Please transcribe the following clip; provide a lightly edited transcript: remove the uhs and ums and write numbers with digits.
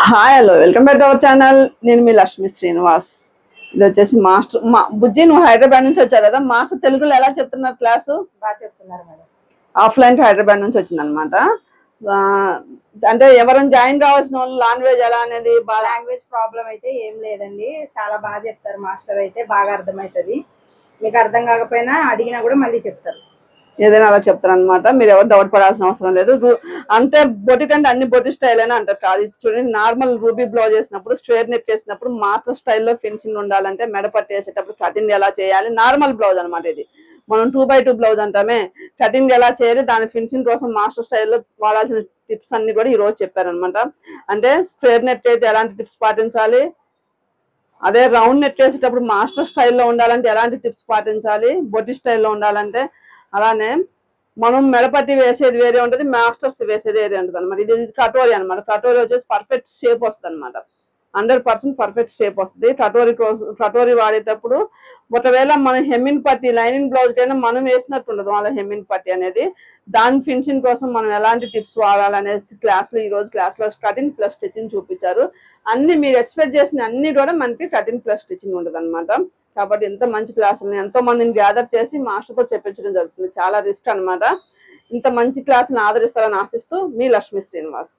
Hi hello welcome back to our channel. నేను మీ లక్ష్మి శ్రీనివాస్. ఇది వచ్చేసి మాస్టర్ బుజ్జి, నువ్వు హైదరాబాద్ నుంచి వచ్చావు కదా. మాస్టర్ తెలుగులో ఎలా చెప్తున్నారు క్లాసు? బాగా చెప్తున్నారు మేడం. ఆఫ్లైన్ హైదరాబాద్ నుంచి వచ్చింది అనమాట. అంటే ఎవరైనా జాయిన్ కావాల్సిన వాళ్ళు లాంగ్వేజ్ ఎలా అనేది లాంగ్వేజ్ ప్రాబ్లం అయితే ఏం లేదండి. చాలా బాగా చెప్తారు మాస్టర్. అయితే బాగా అర్థమవుతుంది. మీకు అర్థం కాకపోయినా అడిగినా కూడా మళ్ళీ చెప్తారు. ఏదైనా అలా చెప్తారు అనమాట. మీరు ఎవరు డౌట్ పడాల్సిన అవసరం లేదు. అంటే బొటిక్ అంటే అన్ని బొటిక్ స్టైల్ అయినా అంటారు కాదు. చూడండి, నార్మల్ రూబీ బ్లౌజ్ వేసినప్పుడు, స్ట్రేట్ నెక్ వేసినప్పుడు మాస్టర్ స్టైల్లో ఫినిషింగ్ ఉండాలంటే మెడ పట్టి వేసేటప్పుడు కటింగ్ ఎలా చేయాలి, నార్మల్ బ్లౌజ్ అనమాట. ఇది మనం 2x2 బ్లౌజ్ అంటామే, కటింగ్ ఎలా చేయాలి, దాని ఫినిషింగ్ కోసం మాస్టర్ స్టైల్లో వాడాల్సిన టిప్స్ అన్ని కూడా ఈ రోజు చెప్పారనమాట. అంటే స్ట్రేట్ నెక్ అయితే ఎలాంటి టిప్స్ పాటించాలి, అదే రౌండ్ నెట్ వేసేటప్పుడు మాస్టర్ స్టైల్లో ఉండాలంటే ఎలాంటి టిప్స్ పాటించాలి, బొటిక్ స్టైల్లో ఉండాలంటే అలానే మనం మెడపట్టి వేసేది వేరే ఉంటుంది, మాస్టర్స్ వేసేది వేరే ఉంటుంది అనమాట. ఇది కటోరీ అనమాట. కటోరీ వచ్చేసి పర్ఫెక్ట్ షేప్ వస్తుంది అనమాట. 100% పర్ఫెక్ట్ షేప్ వస్తుంది కటోరీ వాడేటప్పుడు. ఒకవేళ మన హెమ్మిన్ పట్టి లైనింగ్ బ్లౌజ్ కైనా మనం వేసినట్టు ఉండదు వాళ్ళ హెమ్మిన్ పట్టి అనేది. దాని ఫినిషింగ్ కోసం మనం ఎలాంటి టిప్స్ వాడాలనేసి ఈ రోజు క్లాస్లో కటింగ్ ప్లస్ స్టిచ్చింగ్ చూపించారు. అన్ని మీరు ఎక్స్పెక్ట్ చేసిన అన్ని కూడా మనకి కటింగ్ ప్లస్ స్టిచ్చింగ్ ఉంటుంది అనమాట. కాబట్టి ఇంత మంచి క్లాసులను ఎంతో మందిని గ్యాదర్ చేసి మాస్టర్తో చెప్పించడం జరుగుతుంది. చాలా రిస్క్ అనమాట. ఇంత మంచి క్లాసుని ఆదరిస్తారని ఆశిస్తూ మీ లక్ష్మీ శ్రీనివాస్.